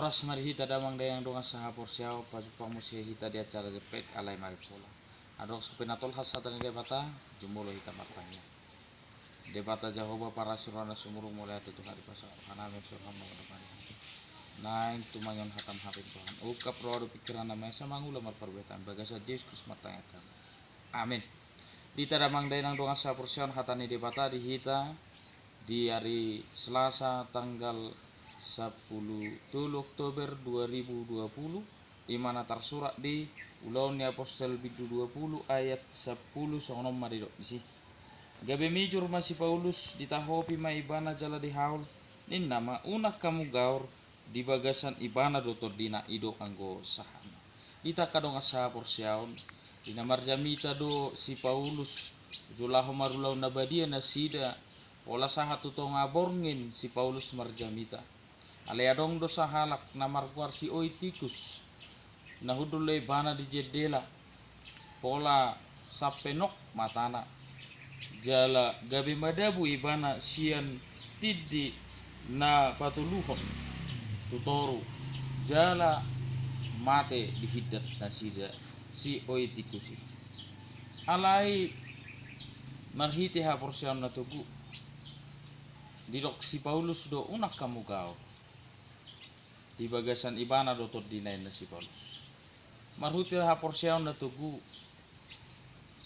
Oras mari hita damang dayang donga saha porsiao pajupa musi hita di acara jepek alai mari pola. Adok supinatol hasatan debata jumulo hita martanya. Debata Jehovah para surana sumurung mulai atu Tuhan di pasal haname surham mengadapani. Naing tumangon hatam hapin Tuhan. Ukap rodo pikiran namanya sama ngula marperbetan bagasa Yesus martanya kan. Amin. Dita damang dayang donga saha porsiao hatani debata di hita di hari Selasa tanggal 10 Oktober 2020 di mana tersurat di Ulangan Apostel Bidu 20 ayat 10 songonom marido isi. Gabe mijur masih Paulus ditahopi ma ibana jala di haul nin nama unak kamu gaur di bagasan ibana dotor dina ido anggo sahana. Dita kadong asa porsiaon dina marjamita do si Paulus julaho marulau nabadia nasida ola saha tutong aborngin si Paulus marjamita. Aleadong dosa halak namar kuar si Oitikus nahudule bana di jedela pola sapenok matana jala gabi madabu ibana sian tiddi na patuluhon tutoru jala mate di hidat nasida si Oitikusi alai marhiti ha porsian natugu didok si Paulus do unak kamu gao di bagasan ibana dotor dinain si Paulus marhuti ha porsiaon na tugu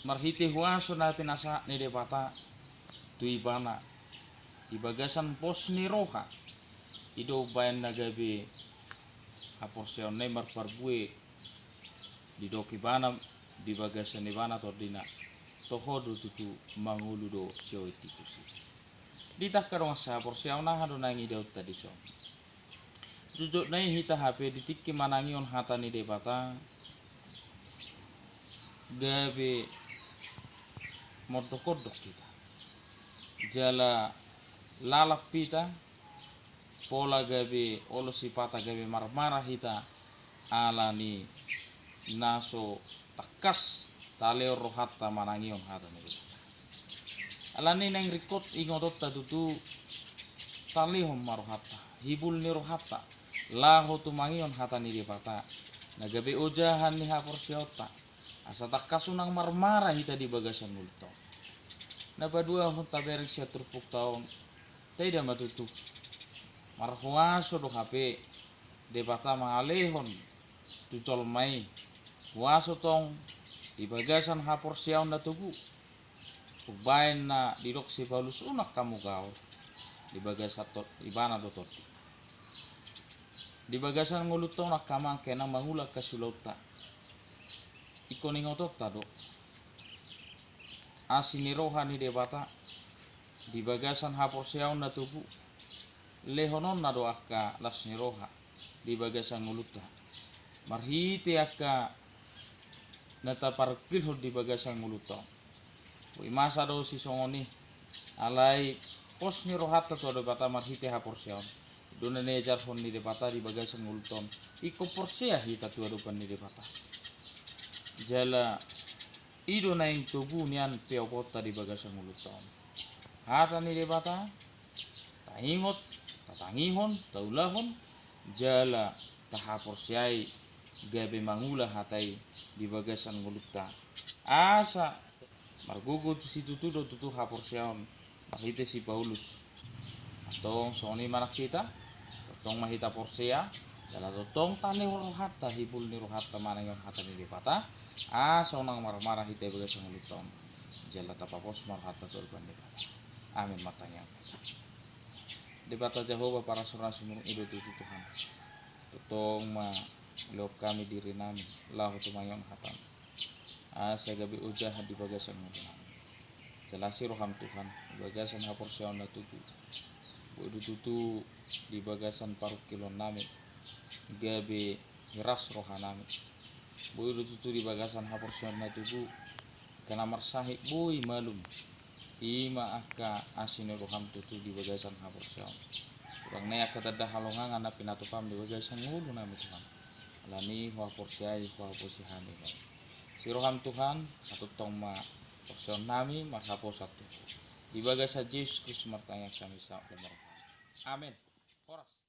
marhiti huaso na pinasa ni debata tu ibana di bagasan pos ni roha ido bayan nagabe ha porsiaon ne marparbue di dok ibana di bagasan ibana tordina toho do tutu mangulu do sioi tikusi ditakkarong sa porsiaon na hado nangi daud tadi so jujur nai hita HP ditikki manangion hatani debata gabe mordokodok kita jala lalap pita pola gabe olo sipata gabe marmarah hita alani naso takas taleo rohatta manangion hatani debata alani nang rikot ingotot tutu talihom marohatta hibul ni rohatta laho tumangion hatani debata nagabe ojahan ni ha porsiota asa takasunang marmara hita di bagasan multo na badua hunta bereng sia turpuk taon tidak matutup marhuaso do HP debata mangalehon tucol mai huaso tong di bagasan ha porsiaon na tugu ubain na didok si Paulus unak kamu gaur di bagasan ibana dotor di bagasan ngulutong nakamang kena mahula kasulauta ikoning otot tado asini rohani debata di bagasan haporseaon na tubu lehonon na do akka lasni roha di bagasan nguluta marhiti akka nataparkil di bagasan ngulutong wi masa do si songoni alai pos ni rohata to debata marhiti haporseaon dona nejar hon ni debata di bagasan nguluton iko porsia hita tu adupan ni debata jala ido naing tugu nian peo kota di bagasan nguluton hata ni debata tahingot tatangihon taulahon jala taha porsiai gabe mangula hatai di bagasan nguluta asa margugu tu si tutu do tutu ha porsiaon marhiti si Paulus atong soni manak kita tong mahita porsea jala tong tane rohata hibul ni rohata manangon hata ni debata sonang marmarah hita bagasan nguluton jala tapapos marhata torban debata amin matanya debata Jehovah para surah sumurung ido tutu Tuhan tong ma lop kami diri nami lahu tumayon hatam gabi ujah di bagasan nguluton jelasi roham Tuhan bagasan haporseon na tugu bodo tutu di bagasan paruh kilon nami gabe hiras rohanami bodo tutu di bagasan haporseon na tugu kana marsahi boy malum ima akka asine roham tutu di bagasan haporseon kurang ne akka dadah halongan na pinatupam di bagasan ngulu nami Tuhan alani wa porsiai wa posihani si roham Tuhan atutong ma porseon nami marhapo satu di bagasan Yesus Kristus martanya kami sa lemar amin. Horas.